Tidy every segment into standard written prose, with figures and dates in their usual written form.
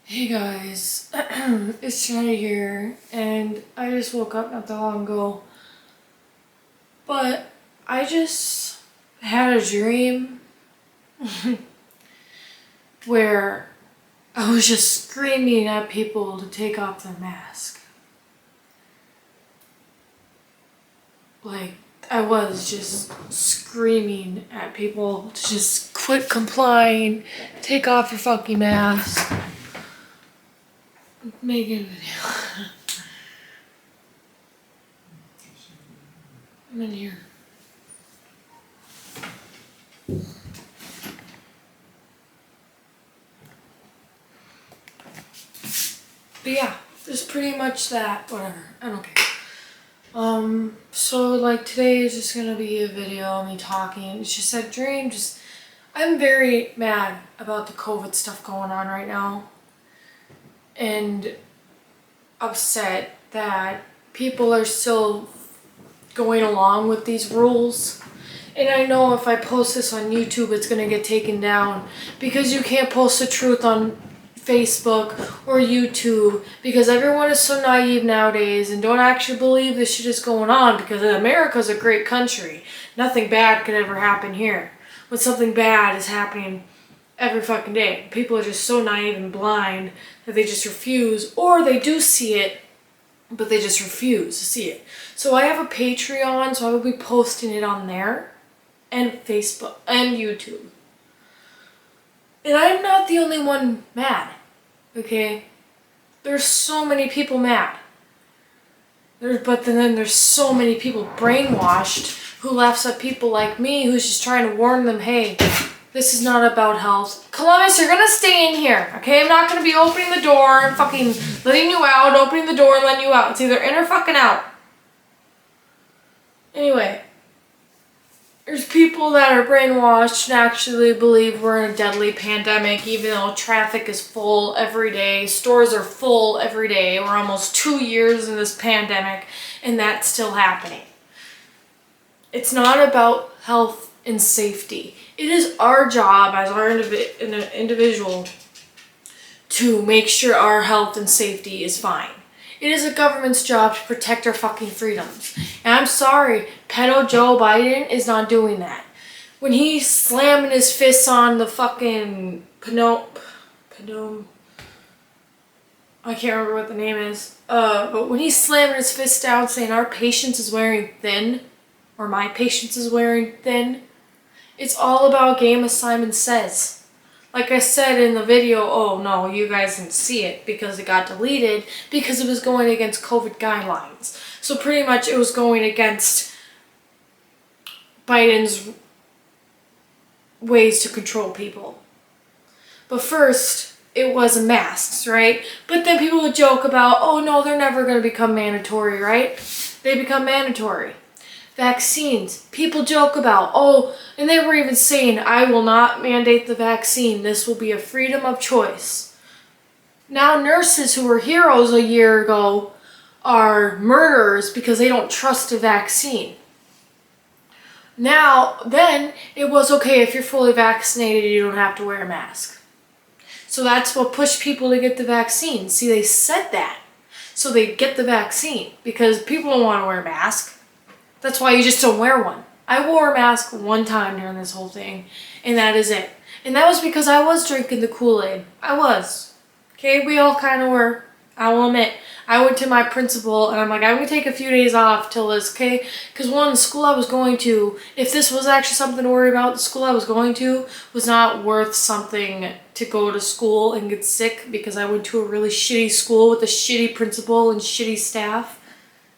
Hey guys, it's Shana here, and I just woke up not that long ago, but I just had a dream where I was just screaming at people to take off their mask. Like, I was just screaming at people to just quit complying, take off your fucking mask, make a video. I'm in here. But yeah, there's pretty much that. Whatever. I don't care. So like today is just gonna be a video of me talking. It's just a dream. I'm very mad about the COVID stuff going on right now. And upset that people are still going along with these rules. And I know if I post this on YouTube, it's gonna get taken down because you can't post the truth on Facebook or YouTube because everyone is so naive nowadays and don't actually believe this shit is going on because America's a great country. Nothing bad could ever happen here. When something bad is happening every fucking day. People are just so naive and blind that they just refuse, or they do see it, but they just refuse to see it. So I have a Patreon, so I will be posting it on there, and Facebook, and YouTube. And I'm not the only one mad, okay? There's so many people mad. But then there's so many people brainwashed who laughs at people like me who's just trying to warn them, hey, this is not about health. Columbus, you're gonna stay in here, okay? I'm not gonna be opening the door and fucking letting you out, opening the door and letting you out. It's either in or fucking out. Anyway, there's people that are brainwashed and actually believe we're in a deadly pandemic, even though traffic is full every day, stores are full every day. We're almost 2 years in this pandemic, and that's still happening. It's not about health and safety. It is our job as our individual to make sure our health and safety is fine. It is a government's job to protect our fucking freedoms. And I'm sorry, pedo Joe Biden is not doing that. When he's slamming his fists on the fucking I can't remember what the name is. But when he's slamming his fist down saying our patience is wearing thin, or my patience is wearing thin, it's all about game as Simon Says. Like I said in the video, oh no, you guys didn't see it because it got deleted because it was going against COVID guidelines. So pretty much it was going against Biden's ways to control people. But first, it was masks, right? But then people would joke about, oh no, they're never going to become mandatory, right? They become mandatory. Vaccines. People joke about, oh, and they were even saying, I will not mandate the vaccine. This will be a freedom of choice. Now nurses who were heroes a year ago are murderers because they don't trust a vaccine. Now, then, it was okay if you're fully vaccinated, you don't have to wear a mask. So that's what pushed people to get the vaccine. See, they said that. So they get the vaccine because people don't want to wear a mask. That's why you just don't wear one. I wore a mask one time during this whole thing, and that is it. And that was because I was drinking the Kool-Aid. I was. Okay, we all kind of were. I will admit. I went to my principal, and I'm like, I'm going to take a few days off till this, okay? Because one, the school I was going to, if this was actually something to worry about, the school I was going to was not worth something to go to school and get sick because I went to a really shitty school with a shitty principal and shitty staff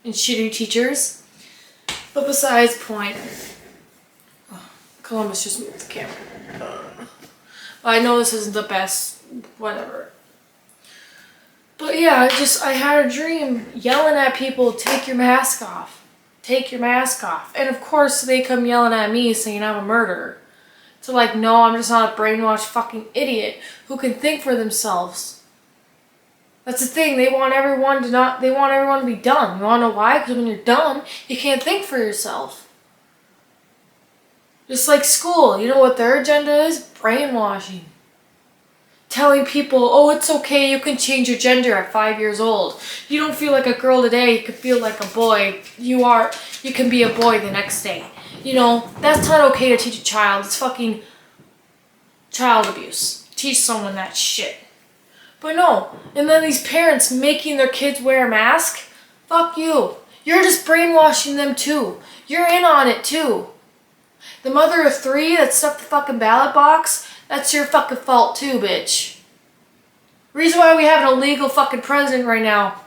and shitty teachers. But besides point, Columbus just moved the camera. I know this isn't the best, whatever. But yeah, I had a dream yelling at people, take your mask off. Take your mask off. And of course they come yelling at me saying I'm a murderer. So like, no, I'm just not a brainwashed fucking idiot who can think for themselves. That's the thing, they want everyone to be dumb. You wanna know why? Because when you're dumb, you can't think for yourself. Just like school, you know what their agenda is? Brainwashing. telling people, oh, it's okay, you can change your gender at 5 years old. You don't feel like a girl today, you can feel like a boy. You can be a boy the next day. You know, that's not okay to teach a child. It's fucking child abuse. Teach someone that shit. But no, and then these parents making their kids wear a mask, fuck you. You're just brainwashing them too. You're in on it too. The mother of 3 that stuffed the fucking ballot box, that's your fucking fault too, bitch. Reason why we have an illegal fucking president right now.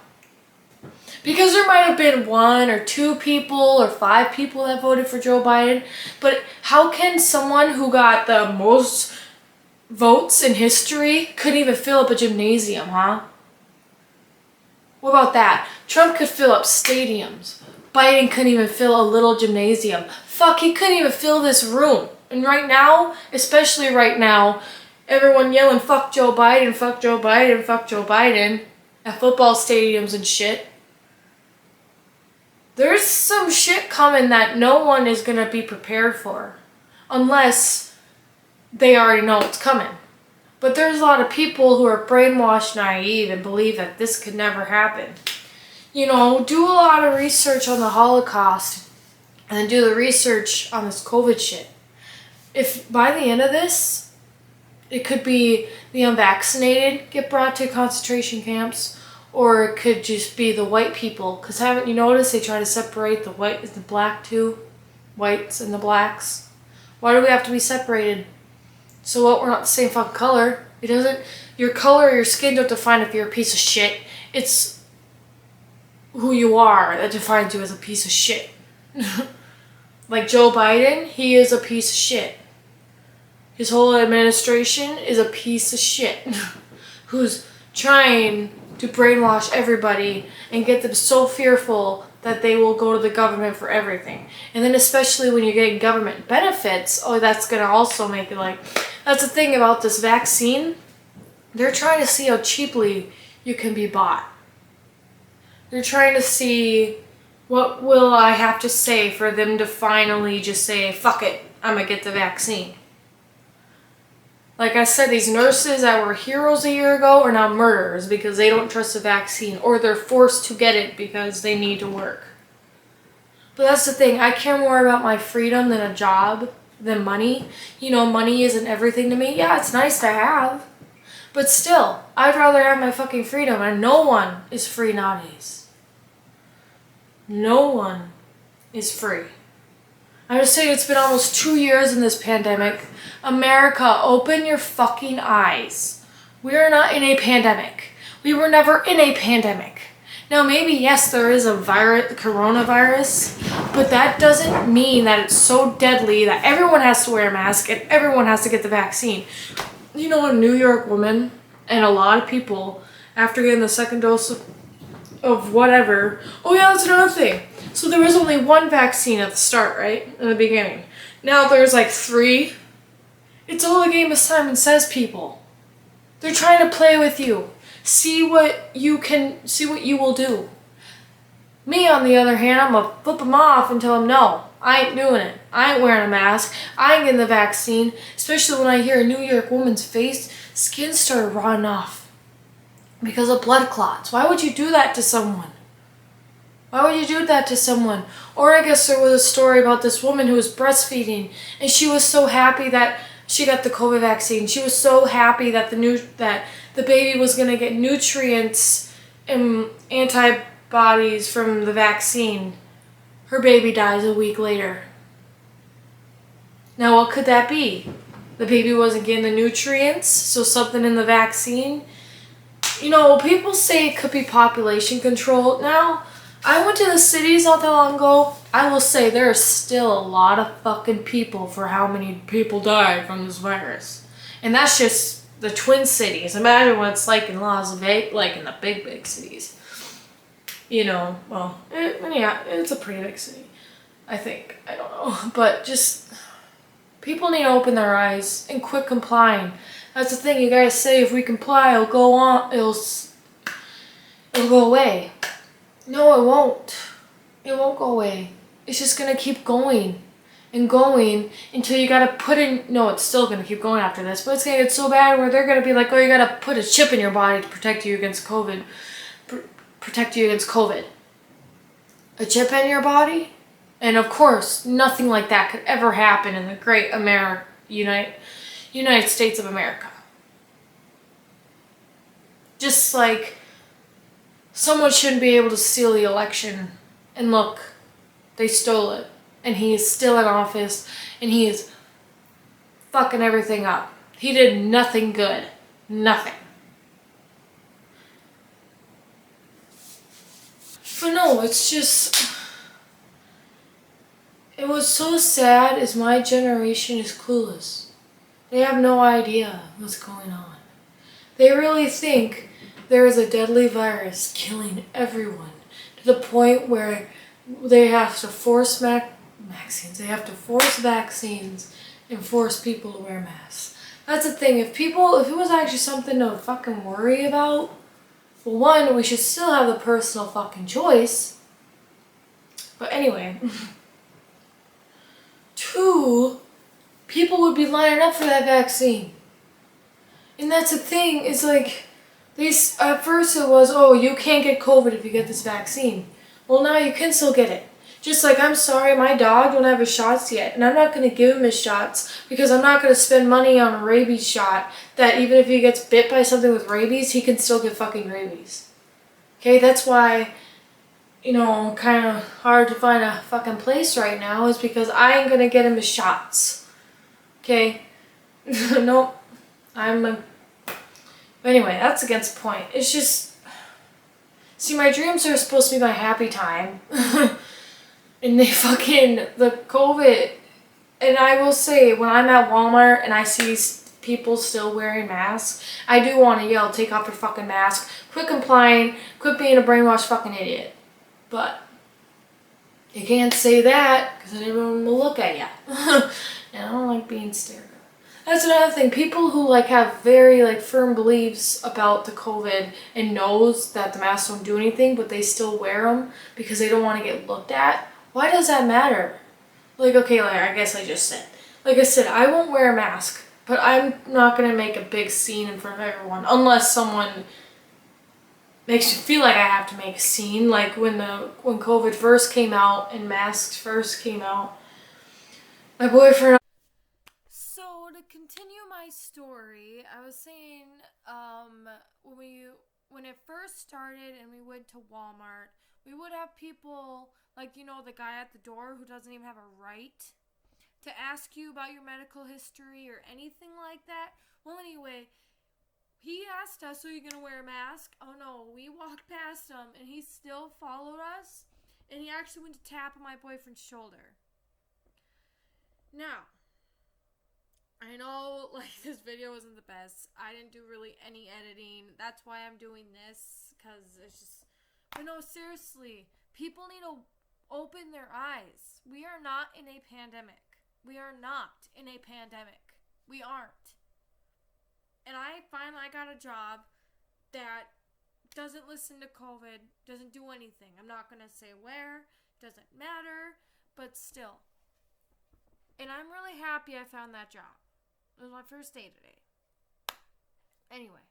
Because there might have been 1 or 2 people or 5 people that voted for Joe Biden. But how can someone who got the most votes in history couldn't even fill up a gymnasium, huh? What about that? Trump could fill up stadiums. Biden couldn't even fill a little gymnasium. Fuck, he couldn't even fill this room. And right now, especially right now, everyone yelling, fuck Joe Biden, fuck Joe Biden, fuck Joe Biden, at football stadiums and shit. There's some shit coming that no one is gonna be prepared for. Unless they already know it's coming. But there's a lot of people who are brainwashed, naive, and believe that this could never happen. You know, do a lot of research on the Holocaust and then do the research on this COVID shit. If by the end of this, it could be the unvaccinated get brought to concentration camps, or it could just be the white people. Because haven't you noticed they try to separate the white and the black too? Whites and the blacks. Why do we have to be separated? So what, we're not the same fucking color. It doesn't, your color or your skin don't define if you're a piece of shit. It's who you are that defines you as a piece of shit. Like Joe Biden, he is a piece of shit. His whole administration is a piece of shit. Who's trying to brainwash everybody and get them so fearful that they will go to the government for everything. And then especially when you're getting government benefits, oh, that's going to also make it like... That's the thing about this vaccine. They're trying to see how cheaply you can be bought. They're trying to see what will I have to say for them to finally just say, fuck it, I'm going to get the vaccine. Like I said, these nurses that were heroes a year ago are now murderers because they don't trust the vaccine, or they're forced to get it because they need to work. But that's the thing, I care more about my freedom than a job, than money. You know, money isn't everything to me. Yeah, it's nice to have. But still, I'd rather have my fucking freedom, and no one is free nowadays. No one is free. I would say it's been almost 2 years in this pandemic. America, open your fucking eyes. We are not in a pandemic. We were never in a pandemic. Now maybe, yes, there is a virus, coronavirus, but that doesn't mean that it's so deadly that everyone has to wear a mask and everyone has to get the vaccine. You know, a New York woman and a lot of people, after getting the second dose of whatever, oh yeah, that's another thing. So there was only 1 vaccine at the start, right? In the beginning. Now there's like 3. It's all a game of Simon Says, people. They're trying to play with you. See what you will do. Me, on the other hand, I'm gonna flip them off and tell them, no, I ain't doing it. I ain't wearing a mask. I ain't getting the vaccine. Especially when I hear a New York woman's face, skin started rotting off because of blood clots. Why would you do that to someone? Why would you do that to someone? Or I guess there was a story about this woman who was breastfeeding, and she was so happy that she got the COVID vaccine. She was so happy that the baby was gonna get nutrients and antibodies from the vaccine. Her baby dies a week later. Now what could that be? The baby wasn't getting the nutrients, so something in the vaccine. You know, people say it could be population control. Now, I went to the cities not that long ago. I will say there are still a lot of fucking people for how many people died from this virus. And that's just the Twin Cities. Imagine what it's like in Las Vegas, like in the big cities. You know, well, yeah, it's a pretty big city, I think. I don't know. But just, people need to open their eyes and quit complying. That's the thing, you guys say if we comply, it'll go on, it'll go away. No, it won't. It won't go away. It's just gonna keep going. and going until you gotta put in. No, it's still gonna keep going after this, but it's gonna get so bad where they're gonna be like, oh, you gotta put a chip in your body to protect you against COVID. Protect you against COVID. A chip in your body? And of course, nothing like that could ever happen in the great United States of America. Just like someone shouldn't be able to steal the election. And look, they stole it. And he is still in office. And he is fucking everything up. He did nothing good. Nothing. But no, it's just... It was so sad as my generation is clueless. They have no idea what's going on. They really think there is a deadly virus killing everyone to the point where they have to force vaccines. They have to force vaccines and force people to wear masks. That's the thing. If it was actually something to fucking worry about, well, one, we should still have the personal fucking choice. But anyway. Two, people would be lining up for that vaccine. And that's the thing, is like, at first it was, oh, you can't get COVID if you get this vaccine. Well, now you can still get it. Just like, I'm sorry, my dog don't have his shots yet, and I'm not going to give him his shots because I'm not going to spend money on a rabies shot that even if he gets bit by something with rabies, he can still get fucking rabies. Okay, that's why, kind of hard to find a fucking place right now is because I ain't going to get him his shots. Okay? Nope. Anyway, that's against the point. It's just, see, my dreams are supposed to be my happy time. And the COVID, and I will say, when I'm at Walmart and I see people still wearing masks, I do want to yell, take off your fucking mask, quit complying, quit being a brainwashed fucking idiot. But you can't say that because then everyone will look at you. And I don't like being stared at. That's another thing. People who have very firm beliefs about the COVID and knows that the masks don't do anything, but they still wear them because they don't want to get looked at. Why does that matter? I guess I just said. Like I said, I won't wear a mask, but I'm not going to make a big scene in front of everyone unless someone makes you feel like I have to make a scene. Like when COVID first came out and masks first came out, my boyfriend... So to continue my story, I was saying when it first started and we went to Walmart, we would have people the guy at the door who doesn't even have a right to ask you about your medical history or anything like that. Well, anyway, he asked us, are you going to wear a mask? Oh no, we walked past him and he still followed us, and he actually went to tap on my boyfriend's shoulder. Now, I know this video isn't the best. I didn't do really any editing. That's why I'm doing this, because it's just... But no, seriously, people need to open their eyes. We are not in a pandemic. We are not in a pandemic. We aren't. And I finally got a job that doesn't listen to COVID, doesn't do anything. I'm not going to say where, doesn't matter, but still. And I'm really happy I found that job. It was my first day today. Anyway.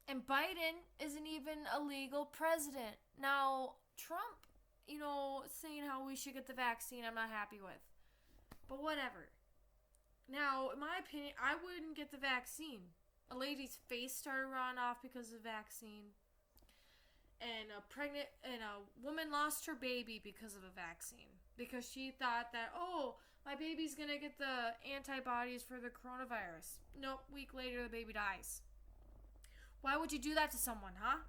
And Biden isn't even a legal president. Now, Trump, saying how we should get the vaccine, I'm not happy with. But whatever. Now, in my opinion, I wouldn't get the vaccine. A lady's face started running off because of the vaccine. And a woman lost her baby because of a vaccine. Because she thought that, oh, my baby's going to get the antibodies for the coronavirus. Nope, week later the baby dies. Why would you do that to someone, huh?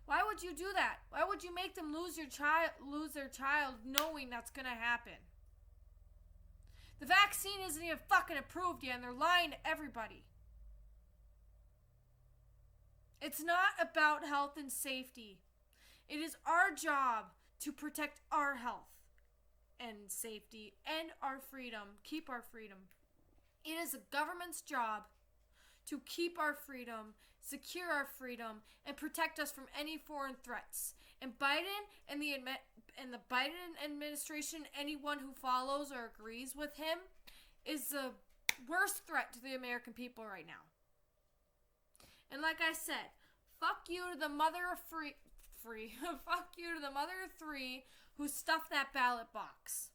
Why would you do that? Why would you make them lose their child knowing that's going to happen? The vaccine isn't even fucking approved yet, and they're lying to everybody. It's not about health and safety. It is our job to protect our health and safety and our freedom, keep our freedom. It is the government's job to keep our freedom, secure our freedom, and protect us from any foreign threats. And Biden and the Biden administration, anyone who follows or agrees with him, is the worst threat to the American people right now. And like I said, fuck you to the mother of fuck you to the mother of three who stuffed that ballot box.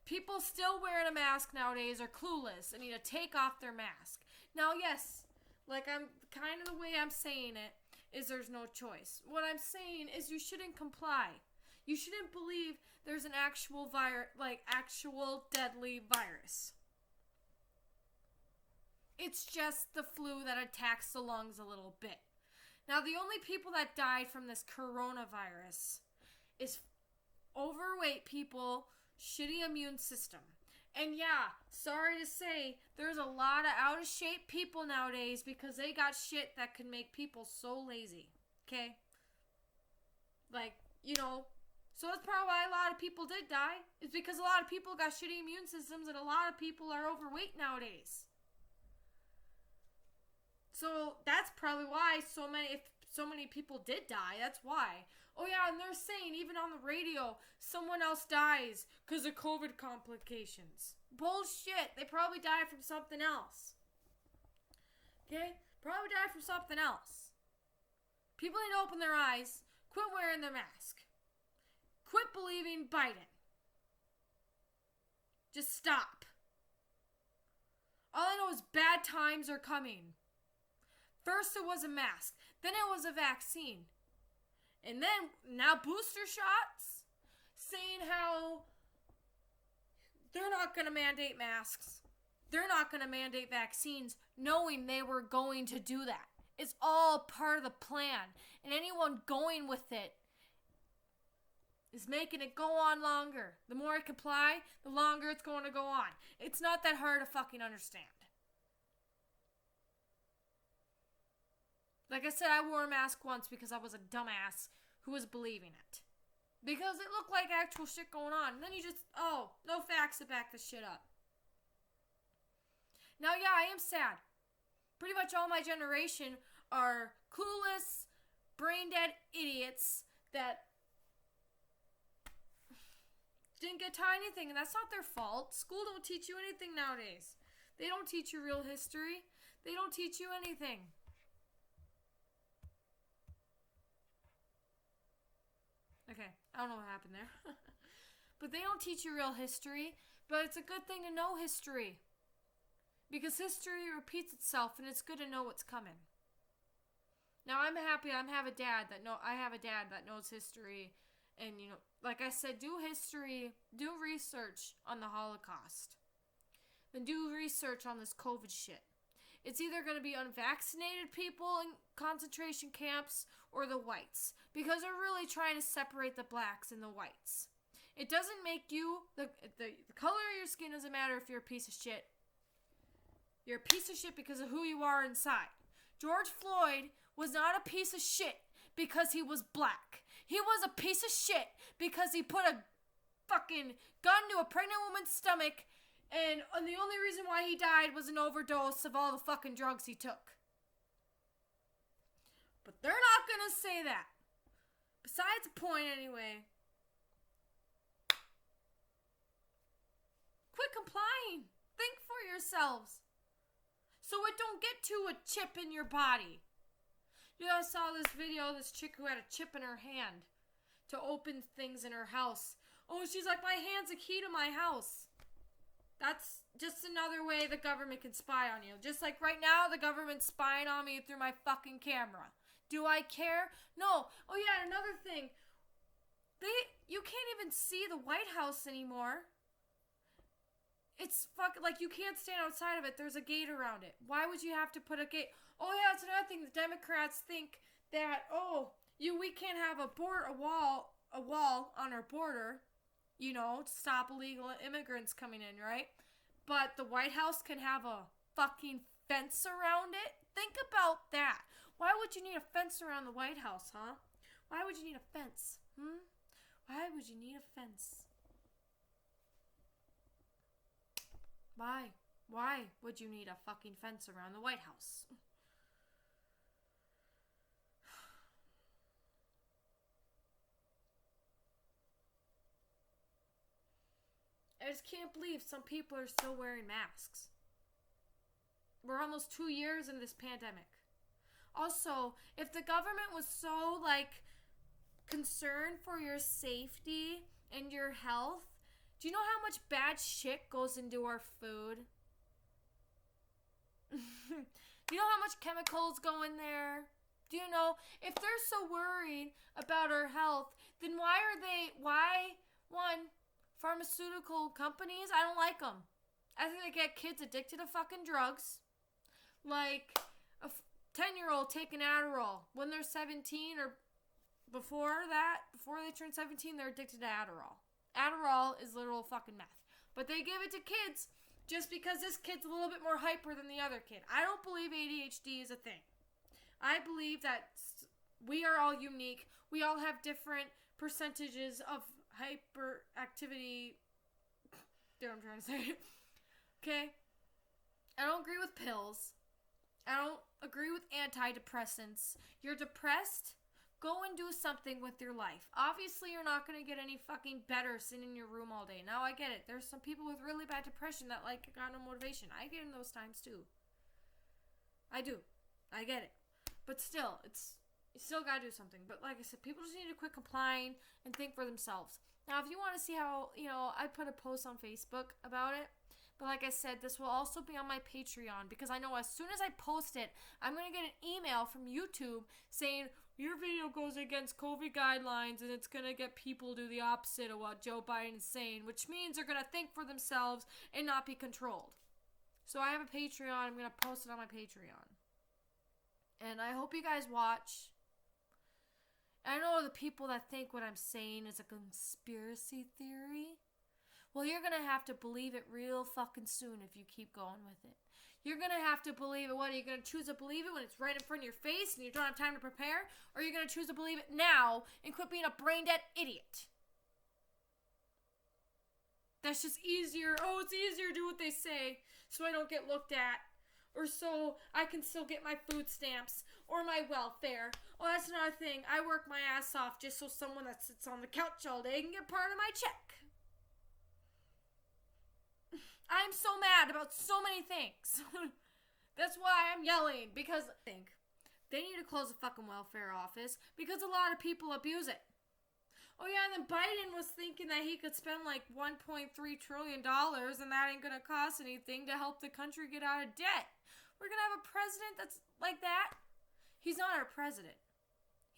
People still wearing a mask nowadays are clueless and need to take off their mask. Now, yes, like I'm kind of the way I'm saying it is there's no choice. What I'm saying is you shouldn't comply. You shouldn't believe there's an actual actual deadly virus. It's just the flu that attacks the lungs a little bit. Now, the only people that died from this coronavirus is overweight people, shitty immune system. And yeah, sorry to say, there's a lot of out of shape people nowadays because they got shit that can make people so lazy. Okay? So that's probably why a lot of people did die. It's because a lot of people got shitty immune systems and a lot of people are overweight nowadays. So that's probably why if so many people did die, that's why. Oh yeah, and they're saying even on the radio, someone else dies because of COVID complications. Bullshit. They probably died from something else. Okay? Probably died from something else. People need to open their eyes, quit wearing their mask. Quit believing Biden. Just stop. All I know is bad times are coming. First it was a mask, then it was a vaccine. And then, now booster shots, saying how they're not going to mandate masks. They're not going to mandate vaccines, knowing they were going to do that. It's all part of the plan. And anyone going with it is making it go on longer. The more I comply, the longer it's going to go on. It's not that hard to fucking understand. Like I said, I wore a mask once because I was a dumbass who was believing it. Because it looked like actual shit going on. And then you just, no facts to back this shit up. Now, yeah, I am sad. Pretty much all my generation are clueless, brain-dead idiots that didn't get taught anything. And that's not their fault. School don't teach you anything nowadays. They don't teach you real history. They don't teach you anything. Okay, I don't know what happened there. But they don't teach you real history. But it's a good thing to know history. Because history repeats itself and it's good to know what's coming. Now I'm happy I have a dad that knows history. And, like I said, do history, do research on the Holocaust. Then do research on this COVID shit. It's either going to be unvaccinated people in concentration camps or the whites. Because they're really trying to separate the blacks and the whites. It doesn't make you, the color of your skin doesn't matter if you're a piece of shit. You're a piece of shit because of who you are inside. George Floyd was not a piece of shit because he was black. He was a piece of shit because he put a fucking gun to a pregnant woman's stomach. And the only reason why he died was an overdose of all the fucking drugs he took. But they're not gonna say that. Besides the point anyway. Quit complying. Think for yourselves. So it don't get to a chip in your body. I saw this video, this chick who had a chip in her hand to open things in her house. Oh, she's like, my hand's a key to my house. That's just another way the government can spy on you. Just like right now, the government's spying on me through my fucking camera. Do I care? No. Oh yeah, another thing. You can't even see the White House anymore. It's you can't stand outside of it. There's a gate around it. Why would you have to put a gate? Oh yeah, that's another thing. The Democrats think that, we can't have a wall on our border. To stop illegal immigrants coming in, right? But the White House can have a fucking fence around it? Think about that. Why would you need a fence around the White House, huh? Why would you need a fence? Why would you need a fence? Why? Why would you need a fucking fence around the White House? I just can't believe some people are still wearing masks. We're almost 2 years into this pandemic. Also, if the government was so, concerned for your safety and your health, do you know how much bad shit goes into our food? Do you know how much chemicals go in there? Do you know, if they're so worried about our health, then one, pharmaceutical companies, I don't like them. I think they get kids addicted to fucking drugs. Like a 10-year-old taking Adderall when they're 17 or before they turn 17, they're addicted to Adderall. Adderall is literal fucking meth. But they give it to kids just because this kid's a little bit more hyper than the other kid. I don't believe ADHD is a thing. I believe that we are all unique. We all have different percentages of hyperactivity. You know what I'm trying to say? Okay? I don't agree with pills. I don't agree with antidepressants. You're depressed? Go and do something with your life. Obviously, you're not going to get any fucking better sitting in your room all day. Now, I get it. There's some people with really bad depression that, got no motivation. I get in those times, too. I do. I get it. But still, you still got to do something. But like I said, people just need to quit complying and think for themselves. Now, if you want to see how, I put a post on Facebook about it. But like I said, this will also be on my Patreon, because I know as soon as I post it, I'm going to get an email from YouTube saying, your video goes against COVID guidelines and it's going to get people to do the opposite of what Joe Biden is saying, which means they're going to think for themselves and not be controlled. So I have a Patreon. I'm going to post it on my Patreon. And I hope you guys watch. I know the people that think what I'm saying is a conspiracy theory. Well, you're going to have to believe it real fucking soon if you keep going with it. You're going to have to believe it. What, are you going to choose to believe it when it's right in front of your face and you don't have time to prepare? Or are you going to choose to believe it now and quit being a brain-dead idiot? That's just easier. Oh, it's easier to do what they say so I don't get looked at. Or so I can still get my food stamps or my welfare. Oh, that's another thing. I work my ass off just so someone that sits on the couch all day can get part of my check. I'm so mad about so many things. That's why I'm yelling, because I think they need to close the fucking welfare office because a lot of people abuse it. Oh yeah, and then Biden was thinking that he could spend $1.3 trillion and that ain't gonna cost anything to help the country get out of debt. We're gonna have a president that's like that? He's not our president.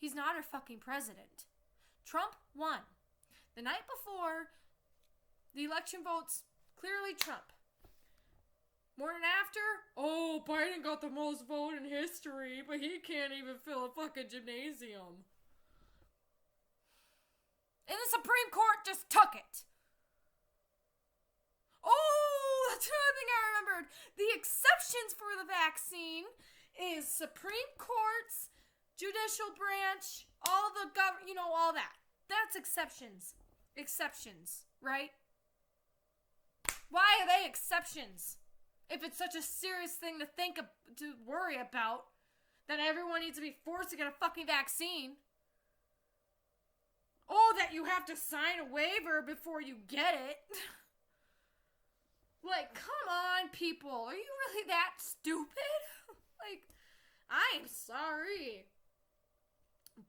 He's not our fucking president. Trump won. The night before the election votes, clearly Trump. Morning after, oh, Biden got the most vote in history, but he can't even fill a fucking gymnasium. And the Supreme Court just took it. Oh, that's another thing I remembered. The exceptions for the vaccine is Supreme Court's judicial branch, all the government, all that. That's exceptions. Exceptions, right? Why are they exceptions? If it's such a serious thing to worry about, that everyone needs to be forced to get a fucking vaccine. Oh, that you have to sign a waiver before you get it. Come on, people. Are you really that stupid? I'm sorry.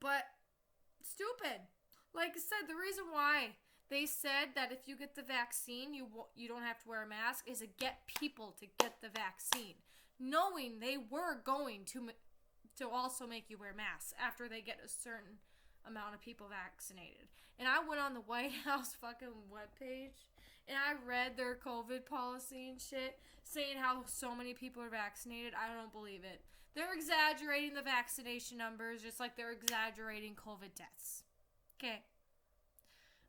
But, stupid. Like I said, the reason why they said that if you get the vaccine, you don't have to wear a mask is to get people to get the vaccine. Knowing they were going to also make you wear masks after they get a certain amount of people vaccinated. And I went on the White House fucking webpage and I read their COVID policy and shit saying how so many people are vaccinated. I don't believe it. They're exaggerating the vaccination numbers just like they're exaggerating COVID deaths. Okay.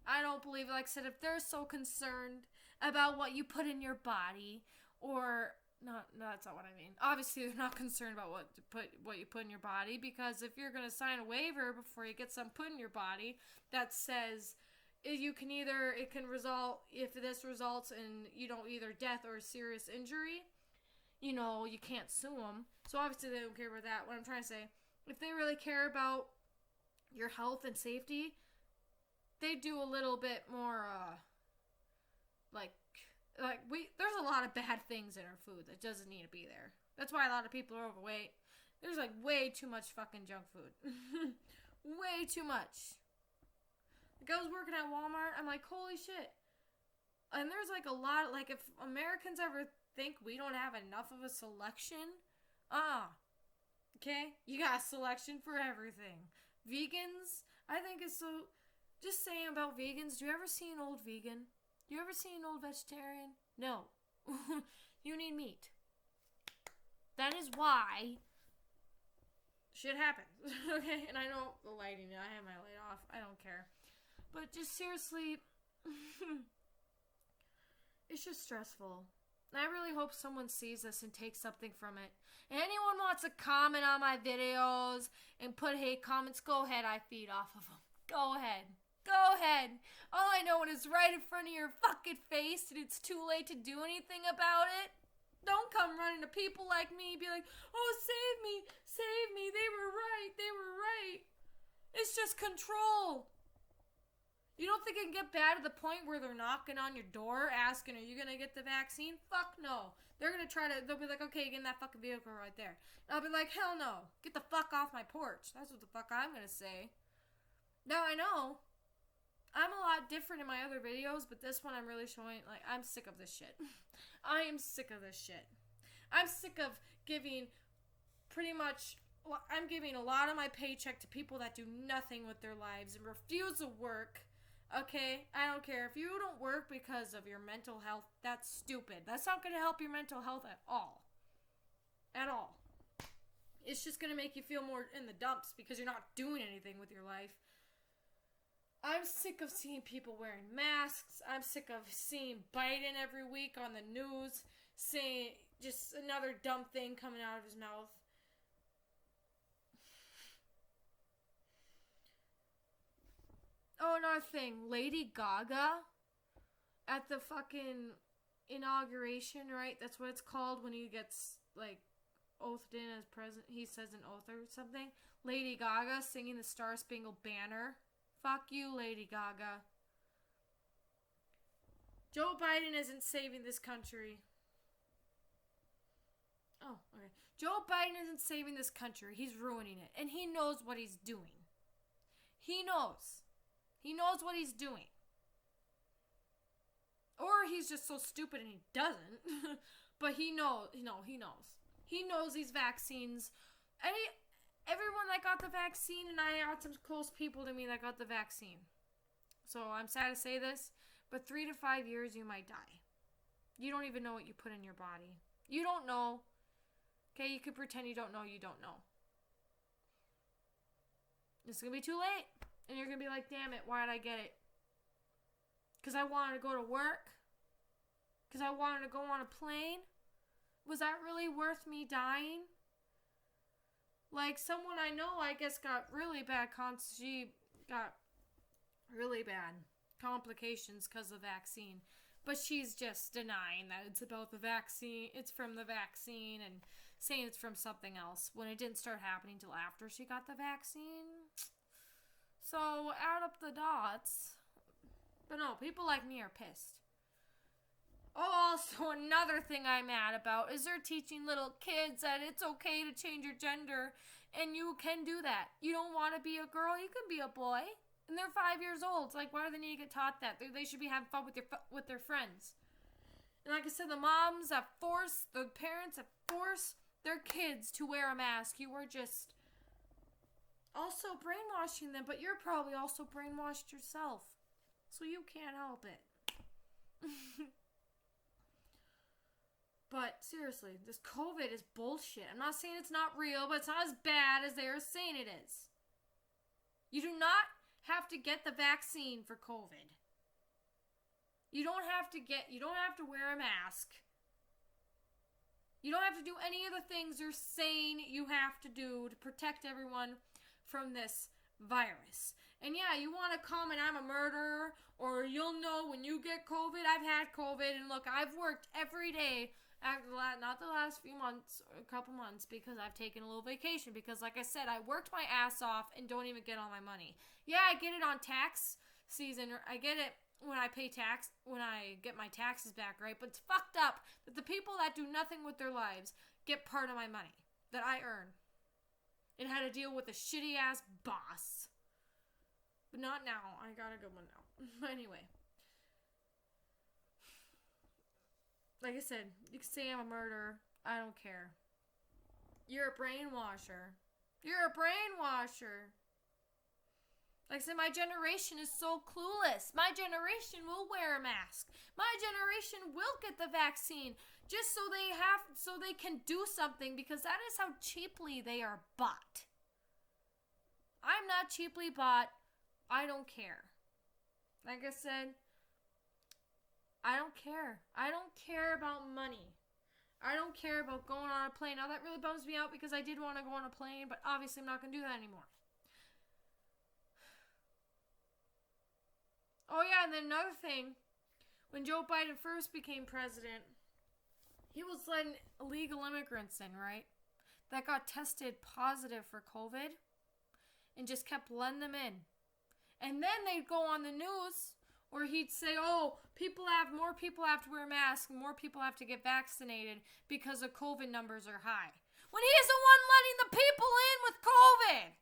I don't believe it. Like I said, if they're so concerned about what you put in your body or no, that's not what I mean. Obviously, they're not concerned about what you put in your body, because if you're going to sign a waiver before you get some put in your body that says it can result, if this results in, either death or serious injury, you can't sue them. So obviously they don't care about that. What I'm trying to say, if they really care about your health and safety, they do a little bit more, there's a lot of bad things in our food that doesn't need to be there. That's why a lot of people are overweight. There's way too much fucking junk food. Way too much. Like, I was working at Walmart, I'm like, holy shit. And there's a lot, if Americans ever think we don't have enough of a selection, okay? You got a selection for everything. Vegans, I think it's so, just saying about vegans, do you ever see an old vegan? Do you ever see an old vegetarian? No. You need meat. That is why shit happens. Okay? And I know the lighting, I have my light off. I don't care. But just seriously, it's just stressful. And I really hope someone sees this and takes something from it. And anyone wants to comment on my videos and put hate comments, go ahead. I feed off of them. Go ahead. Go ahead. All I know is right in front of your fucking face and it's too late to do anything about it. Don't come running to people like me and be like, oh, save me, they were right. It's just control. You don't think it can get bad to the point where they're knocking on your door asking, are you going to get the vaccine? Fuck no. They're going to they'll be like, okay, get in that fucking vehicle right there. And I'll be like, hell no. Get the fuck off my porch. That's what the fuck I'm going to say. Now I know I'm a lot different in my other videos, but this one I'm really showing, I'm sick of this shit. I am sick of this shit. I'm sick of giving I'm giving a lot of my paycheck to people that do nothing with their lives and refuse to work. Okay? I don't care. If you don't work because of your mental health, that's stupid. That's not going to help your mental health at all. At all. It's just going to make you feel more in the dumps because you're not doing anything with your life. I'm sick of seeing people wearing masks. I'm sick of seeing Biden every week on the news saying just another dumb thing coming out of his mouth. Oh, another thing. Lady Gaga at the fucking inauguration, right? That's what it's called when he gets, oathed in as president. He says an oath or something. Lady Gaga singing the Star Spangled Banner. Fuck you, Lady Gaga. Joe Biden isn't saving this country. Oh, okay. Joe Biden isn't saving this country. He's ruining it. And he knows what he's doing. He knows. He knows what he's doing. Or he's just so stupid and he doesn't. But he knows. He knows. He knows these vaccines. Everyone that got the vaccine, and I had some close people to me that got the vaccine. So I'm sad to say this, but 3 to 5 years you might die. You don't even know what you put in your body. You don't know. Okay, you could pretend you don't know, you don't know. It's going to be too late. And you're going to be like, damn it, why did I get it? Because I wanted to go to work? Because I wanted to go on a plane? Was that really worth me dying? Someone I know, I guess, got really bad she got really bad complications because of the vaccine. But she's just denying that it's about the vaccine, it's from the vaccine, and saying it's from something else when it didn't start happening till after she got the vaccine. So, add up the dots. But no, people like me are pissed. Oh, also another thing I'm mad about is they're teaching little kids that it's okay to change your gender, and you can do that. You don't want to be a girl, you can be a boy. And they're 5 years old. It's why do they need to get taught that? They should be having fun with their friends. And like I said, the parents that force their kids to wear a mask, you are just also brainwashing them, but you're probably also brainwashed yourself. So you can't help it. But seriously, this COVID is bullshit. I'm not saying it's not real, but it's not as bad as they are saying it is. You do not have to get the vaccine for COVID. You don't have to wear a mask. You don't have to do any of the things they're saying you have to do to protect everyone from this virus. And yeah, you want to comment I'm a murderer, or you'll know when you get COVID. I've had COVID, and look, I've worked every day after not the last few months, or a couple months, because I've taken a little vacation. Because like I said, I worked my ass off and don't even get all my money. Yeah, I get it on tax season, or I get it when I pay tax, when I get my taxes back, right? But it's fucked up that the people that do nothing with their lives get part of my money that I earn. And had to deal with a shitty ass boss. But not now. I got a good one now. But anyway. Like I said, you can say I'm a murderer. I don't care. You're a brainwasher. You're a brainwasher. Like I said, my generation is so clueless. My generation will wear a mask. My generation will get the vaccine just so they can do something, because that is how cheaply they are bought. I'm not cheaply bought. I don't care. Like I said, I don't care. I don't care about money. I don't care about going on a plane. Now that really bums me out, because I did want to go on a plane, but obviously I'm not going to do that anymore. Oh yeah, and then another thing, when Joe Biden first became president, he was letting illegal immigrants in, right? That got tested positive for COVID and just kept letting them in. And then they'd go on the news where he'd say, oh, more people have to wear masks, more people have to get vaccinated because the COVID numbers are high. When he's the one letting the people in with COVID.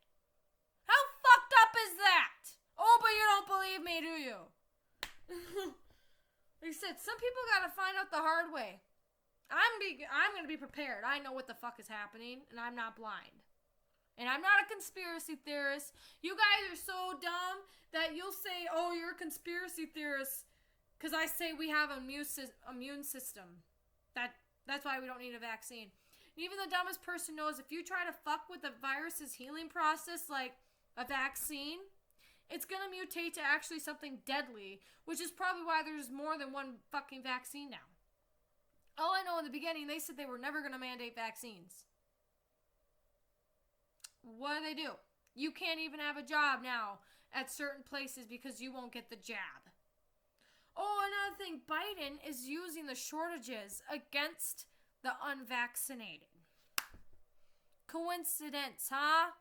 How fucked up is that? Oh, but you don't believe me, do you? Like I said, some people gotta find out the hard way. I'm gonna be prepared. I know what the fuck is happening, and I'm not blind. And I'm not a conspiracy theorist. You guys are so dumb that you'll say, oh, you're a conspiracy theorist because I say we have an immune system. That's why we don't need a vaccine. And even the dumbest person knows if you try to fuck with the virus's healing process like a vaccine, it's going to mutate to actually something deadly, which is probably why there's more than one fucking vaccine now. All I know in the beginning, they said they were never going to mandate vaccines. What do? You can't even have a job now at certain places because you won't get the jab. Oh, another thing, Biden is using the shortages against the unvaccinated. Coincidence, huh?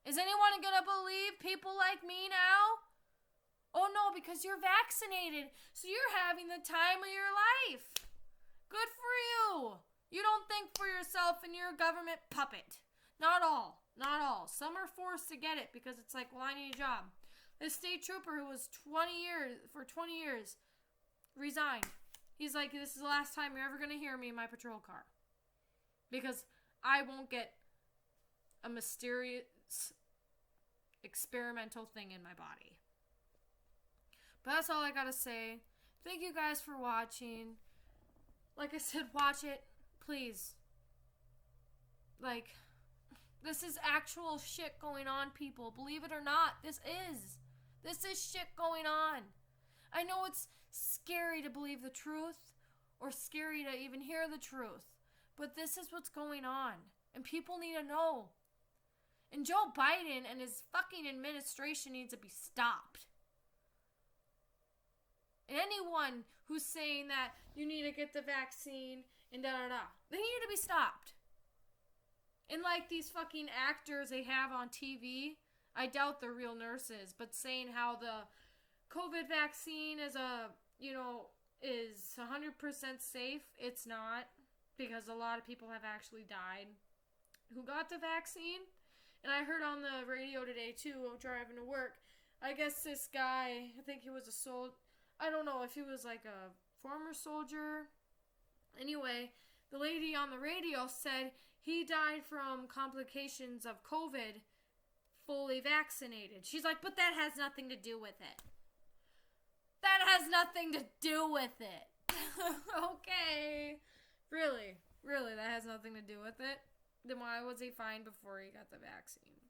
Is anyone gonna believe people like me now? Oh no, because you're vaccinated, so you're having the time of your life. Good for you. You don't think for yourself and you're a government puppet. Not all. Some are forced to get it because it's like, well, I need a job. This state trooper who was 20 years, resigned. He's like, this is the last time you're ever going to hear me in my patrol car. Because I won't get a mysterious experimental thing in my body. But that's all I got to say. Thank you guys for watching. Like I said, watch it, please. Like, this is actual shit going on, people. Believe it or not, this is shit going on. I know it's scary to believe the truth or scary to even hear the truth, but this is what's going on, and people need to know. And Joe Biden and his fucking administration needs to be stopped. And anyone who's saying that you need to get the vaccine and da-da-da, they need to be stopped. And like these fucking actors they have on TV, I doubt they're real nurses, but saying how the COVID vaccine is is 100% safe. It's not, because a lot of people have actually died who got the vaccine. And I heard on the radio today too, driving to work, I guess this guy, I think he was a soldier, I don't know if he was like a former soldier. Anyway, the lady on the radio said he died from complications of COVID fully vaccinated. She's like, but that has nothing to do with it. That has nothing to do with it. Okay. Really, that has nothing to do with it? Then why was he fine before he got the vaccine?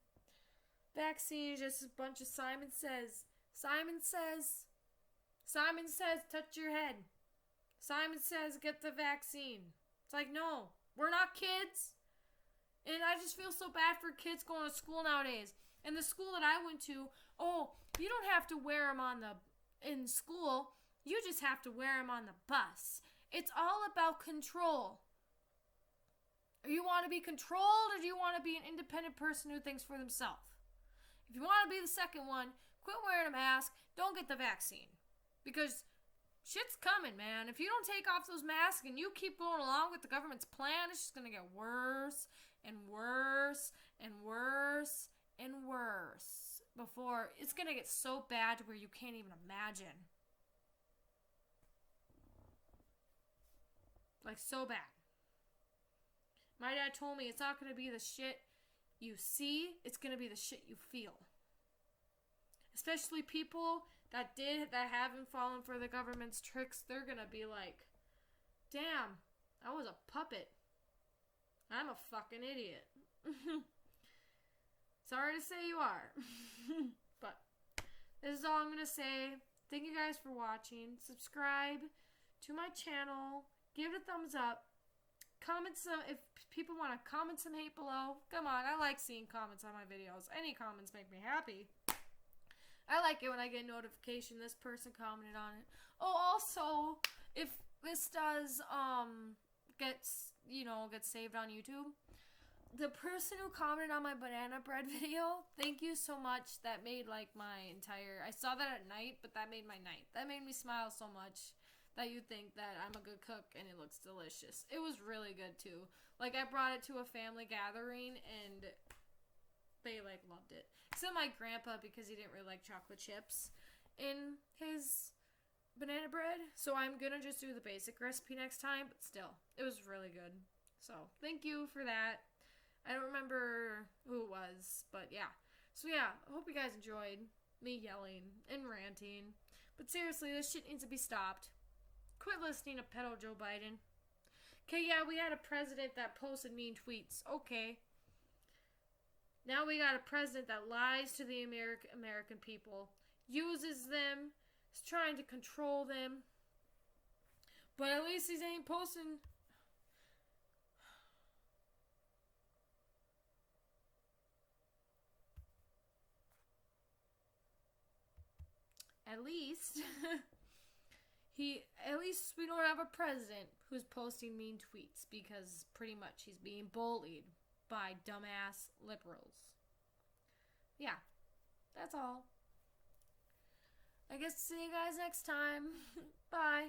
Vaccine is just a bunch of Simon Says. Simon Says, touch your head. Simon Says, get the vaccine. It's like, no, we're not kids. And I just feel so bad for kids going to school nowadays. In the school that I went to, oh, you don't have to wear them in school. You just have to wear them on the bus. It's all about control. You want to be controlled, or do you want to be an independent person who thinks for themselves? If you want to be the second one, quit wearing a mask. Don't get the vaccine. Because shit's coming, man. If you don't take off those masks and you keep going along with the government's plan, it's just going to get worse and worse and worse and worse. Before it's going to get so bad to where you can't even imagine. Like, so bad. My dad told me it's not going to be the shit you see, it's going to be the shit you feel. Especially people that haven't fallen for the government's tricks, they're going to be like, damn, I was a puppet. I'm a fucking idiot. Sorry to say you are. But this is all I'm going to say. Thank you guys for watching. Subscribe to my channel. Give it a thumbs up. Comment some, if people want to comment some hate below. Come on, I like seeing comments on my videos. Any comments make me happy. I like it when I get a notification this person commented on it. Oh, also, if this does get saved on YouTube, the person who commented on my banana bread video, thank you so much. That made like my entire, I saw that at night, but that made my night. That made me smile so much that you think that I'm a good cook and it looks delicious. It was really good too. Like, I brought it to a family gathering and they like loved it. Except my grandpa, because he didn't really like chocolate chips in his banana bread. So I'm gonna just do the basic recipe next time, but still, it was really good. So thank you for that. I don't remember who it was, but yeah. So yeah, I hope you guys enjoyed me yelling and ranting. But seriously, this shit needs to be stopped. Quit listening to pedo Joe Biden. Okay, yeah, we had a president that posted mean tweets. Okay. Now we got a president that lies to the American people, uses them, is trying to control them. But at least he ain't posting. At least at least we don't have a president who's posting mean tweets, because pretty much he's being bullied by dumbass liberals. Yeah, that's all. I guess see you guys next time. Bye.